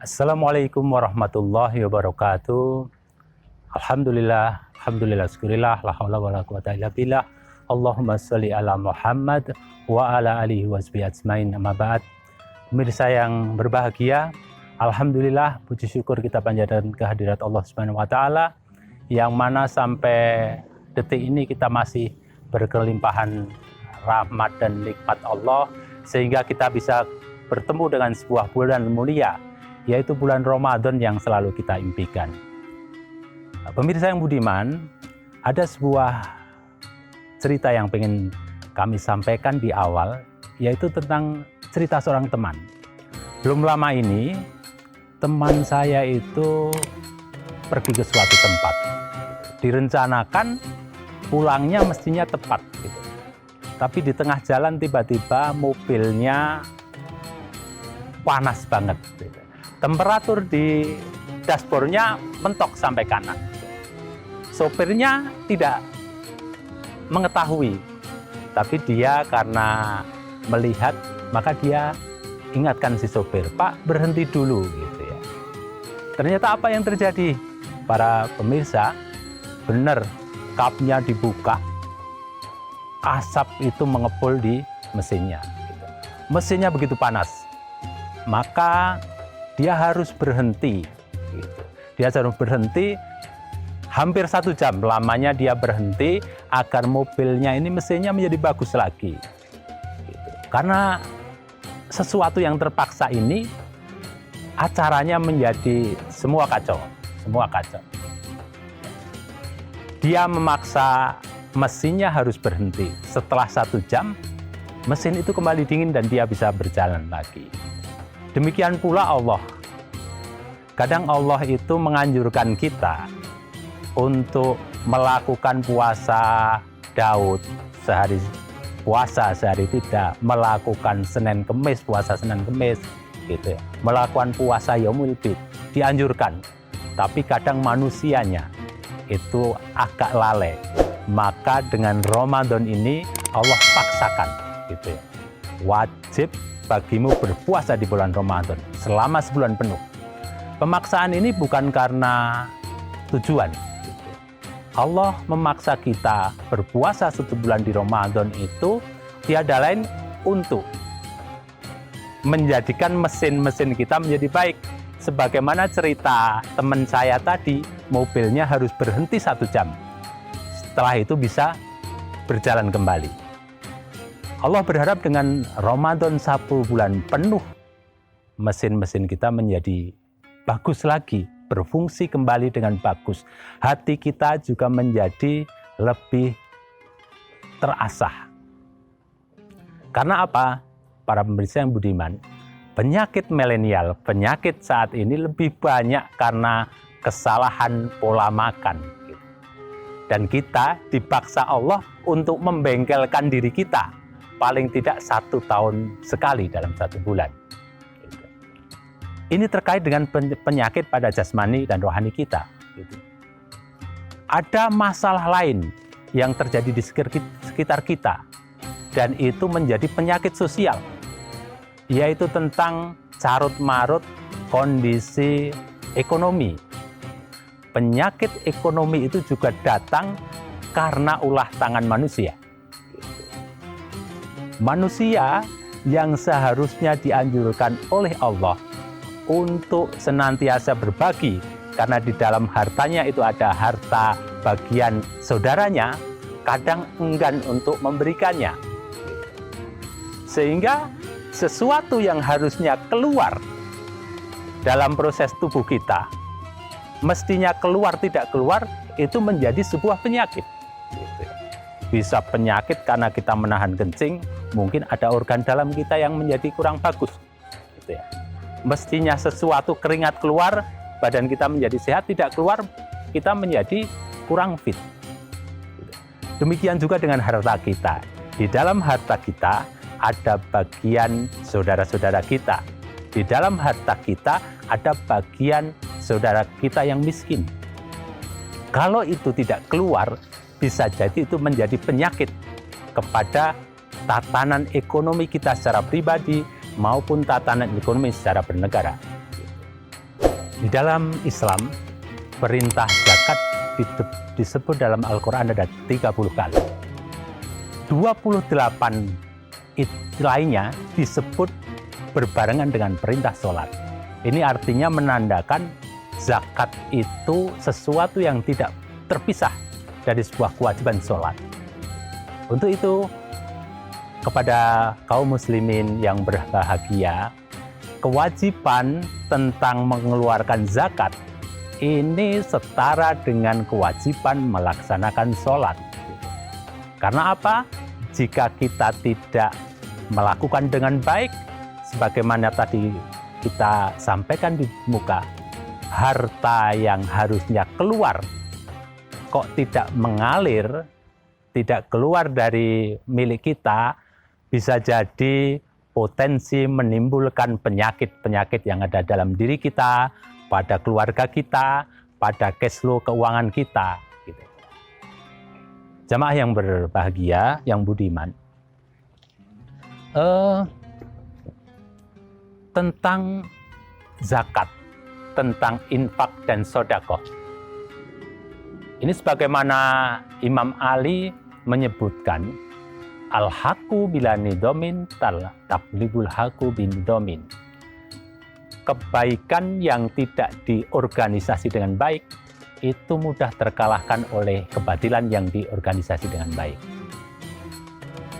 Assalamualaikum warahmatullahi wabarakatuh. Alhamdulillah, syukurillah, la haula wala quwata illa billah. Allahumma sholli ala Muhammad wa ala alihi wasbihi ajmain, amma ba'd. Pemirsa yang berbahagia, alhamdulillah, puji syukur kita panjatkan kehadirat Allah Subhanahu wa taala yang mana sampai detik ini kita masih berkelimpahan rahmat dan nikmat Allah sehingga kita bisa bertemu dengan sebuah bulan mulia, yaitu bulan Ramadan yang selalu kita impikan. Pemirsa yang budiman, ada sebuah cerita yang ingin kami sampaikan di awal, yaitu tentang cerita seorang teman. Belum lama ini, teman saya itu pergi ke suatu tempat. Direncanakan pulangnya mestinya tepat, gitu. Tapi di tengah jalan tiba-tiba mobilnya panas banget, gitu. Temperatur di dashboardnya mentok sampai kanan. Sopirnya tidak mengetahui, tapi dia karena melihat, maka dia ingatkan si sopir, "Pak, berhenti dulu," gitu ya. Ternyata apa yang terjadi? Para pemirsa, benar, kapnya dibuka, asap itu mengepul di mesinnya. Gitu. Mesinnya begitu panas, maka dia harus berhenti. Gitu. Dia harus berhenti hampir 1 jam lamanya dia berhenti agar mobilnya ini mesinnya menjadi bagus lagi. Gitu. Karena sesuatu yang terpaksa ini acaranya menjadi semua kacau. Dia memaksa mesinnya harus berhenti. Setelah 1 jam, mesin itu kembali dingin dan dia bisa berjalan lagi. Demikian pula Allah. Kadang Allah itu menganjurkan kita untuk melakukan puasa Daud sehari puasa, sehari tidak, melakukan Senin Kemis, puasa Senin Kemis, gitu ya. Melakukan puasa Yaumul Bid, dianjurkan. Tapi kadang manusianya itu agak lalai. Maka dengan Ramadan ini Allah paksakan, gitu ya. Wajib bagimu berpuasa di bulan Ramadan selama sebulan penuh. Pemaksaan ini bukan karena tujuan. Allah memaksa kita berpuasa 1 bulan di Ramadan itu tiada lain untuk menjadikan mesin-mesin kita menjadi baik. Sebagaimana cerita teman saya tadi, mobilnya harus berhenti 1 jam. Setelah itu bisa berjalan kembali. Allah berharap dengan Ramadan 1 bulan penuh, mesin-mesin kita menjadi bagus lagi, berfungsi kembali dengan bagus. Hati kita juga menjadi lebih terasah. Karena apa? Para pemirsa yang budiman, penyakit milenial, penyakit saat ini lebih banyak karena kesalahan pola makan. Dan kita dipaksa Allah untuk membengkelkan diri kita. Paling tidak 1 tahun sekali dalam 1 bulan. Ini terkait dengan penyakit pada jasmani dan rohani kita. Ada masalah lain yang terjadi di sekitar kita, dan itu menjadi penyakit sosial, yaitu tentang carut-marut kondisi ekonomi. Penyakit ekonomi itu juga datang karena ulah tangan manusia. Manusia yang seharusnya dianjurkan oleh Allah untuk senantiasa berbagi, karena di dalam hartanya itu ada harta bagian saudaranya, kadang enggan untuk memberikannya. Sehingga sesuatu yang harusnya keluar dalam proses tubuh kita, mestinya keluar tidak keluar, itu menjadi sebuah penyakit. Bisa penyakit karena kita menahan kencing, mungkin ada organ dalam kita yang menjadi kurang bagus. Gitu ya. Mestinya sesuatu keringat keluar, badan kita menjadi sehat, tidak keluar, kita menjadi kurang fit. Demikian juga dengan harta kita. Di dalam harta kita ada bagian saudara-saudara kita. Di dalam harta kita ada bagian saudara kita yang miskin. Kalau itu tidak keluar, bisa jadi itu menjadi penyakit kepada tatanan ekonomi kita secara pribadi maupun tatanan ekonomi secara bernegara. Di dalam Islam, perintah zakat disebut dalam Al-Quran ada 30 kali. 28 lainnya disebut berbarengan dengan perintah sholat. Ini artinya menandakan zakat itu sesuatu yang tidak terpisah dari sebuah kewajiban sholat. Untuk itu, kepada kaum muslimin yang berbahagia, kewajiban tentang mengeluarkan zakat ini setara dengan kewajiban melaksanakan sholat. Karena apa? Jika kita tidak melakukan dengan baik, sebagaimana tadi kita sampaikan di muka, harta yang harusnya keluar kok tidak mengalir, tidak keluar dari milik kita, bisa jadi potensi menimbulkan penyakit-penyakit yang ada dalam diri kita, pada keluarga kita, pada cash flow keuangan kita. Gitu. Jamaah yang berbahagia, yang budiman, tentang zakat, tentang infak dan sodakoh. Ini sebagaimana Imam Ali menyebutkan, al-haqqu bila nidomin taklibul haqqu bin domin. Kebaikan yang tidak diorganisasi dengan baik itu mudah terkalahkan oleh kebatilan yang diorganisasi dengan baik.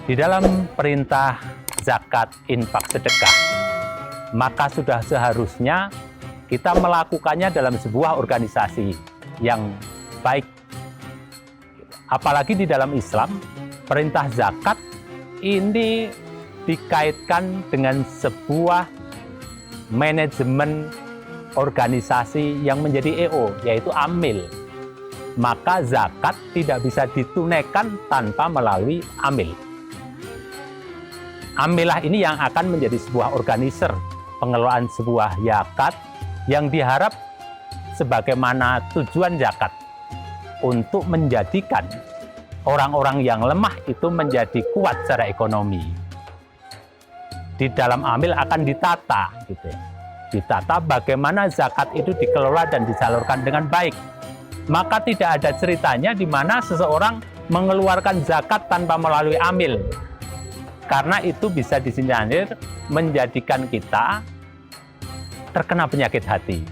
Di dalam perintah zakat, infak, sedekah, maka sudah seharusnya kita melakukannya dalam sebuah organisasi yang baik. Apalagi di dalam Islam, perintah zakat ini dikaitkan dengan sebuah manajemen organisasi yang menjadi EO, yaitu amil. Maka zakat tidak bisa ditunaikan tanpa melalui amil. Amilah ini yang akan menjadi sebuah organizer pengelolaan sebuah zakat yang diharap sebagaimana tujuan zakat untuk menjadikan orang-orang yang lemah itu menjadi kuat secara ekonomi. Di dalam amil akan ditata, gitu ya. Ditata bagaimana zakat itu dikelola dan disalurkan dengan baik. Maka tidak ada ceritanya di mana seseorang mengeluarkan zakat tanpa melalui amil. Karena itu bisa disinyalir menjadikan kita terkena penyakit hati.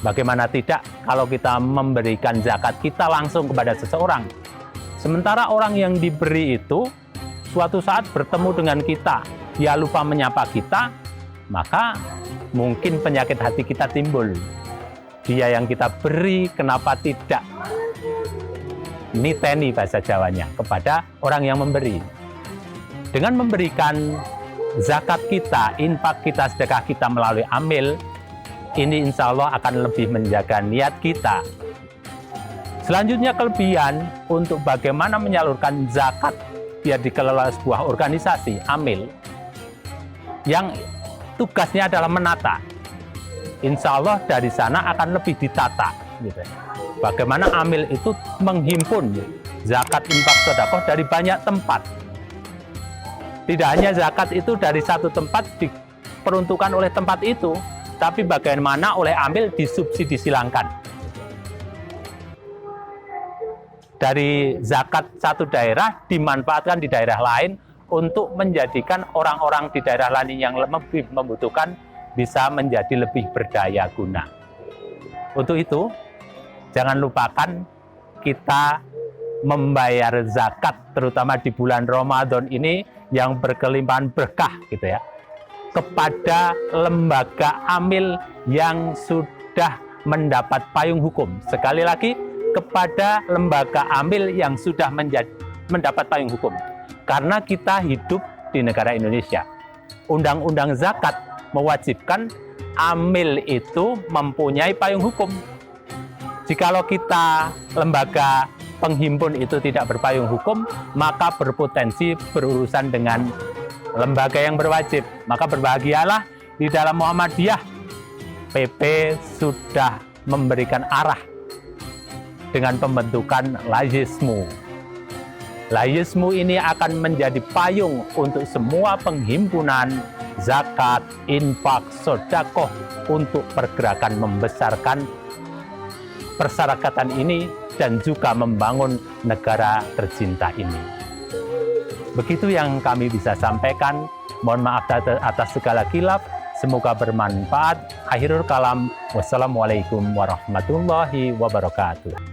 Bagaimana tidak kalau kita memberikan zakat kita langsung kepada seseorang. Sementara orang yang diberi itu suatu saat bertemu dengan kita, dia lupa menyapa kita, maka mungkin penyakit hati kita timbul. Dia yang kita beri, kenapa tidak niteni bahasa Jawanya kepada orang yang memberi. Dengan memberikan zakat kita, infak kita, sedekah kita melalui amil, ini insya Allah akan lebih menjaga niat kita. Selanjutnya kelebihan untuk bagaimana menyalurkan zakat biar dikelola sebuah organisasi, amil, yang tugasnya adalah menata. Insya Allah dari sana akan lebih ditata. Gitu. Bagaimana amil itu menghimpun zakat, infak, sedekah dari banyak tempat. Tidak hanya zakat itu dari satu tempat diperuntukkan oleh tempat itu, tapi bagaimana oleh amil disubsidi silangkan. Dari zakat satu daerah dimanfaatkan di daerah lain untuk menjadikan orang-orang di daerah lain yang lebih membutuhkan bisa menjadi lebih berdaya guna. Untuk itu, jangan lupakan kita membayar zakat, terutama di bulan Ramadan ini yang berkelimpahan berkah, gitu ya, kepada lembaga amil yang sudah mendapat payung hukum. Sekali lagi, kepada lembaga amil yang sudah mendapat payung hukum. Karena kita hidup di negara Indonesia. Undang-undang zakat mewajibkan amil itu mempunyai payung hukum. Jikalau kita lembaga penghimpun itu tidak berpayung hukum, maka berpotensi berurusan dengan lembaga yang berwajib. Maka berbahagialah di dalam Muhammadiyah, PP sudah memberikan arah dengan pembentukan Layismu. Layismu ini akan menjadi payung untuk semua penghimpunan zakat, infak, sedekah untuk pergerakan membesarkan persarakatan ini dan juga membangun negara tercinta ini. Begitu yang kami bisa sampaikan. Mohon maaf atas segala khilaf. Semoga bermanfaat. Akhirul kalam. Wassalamualaikum warahmatullahi wabarakatuh.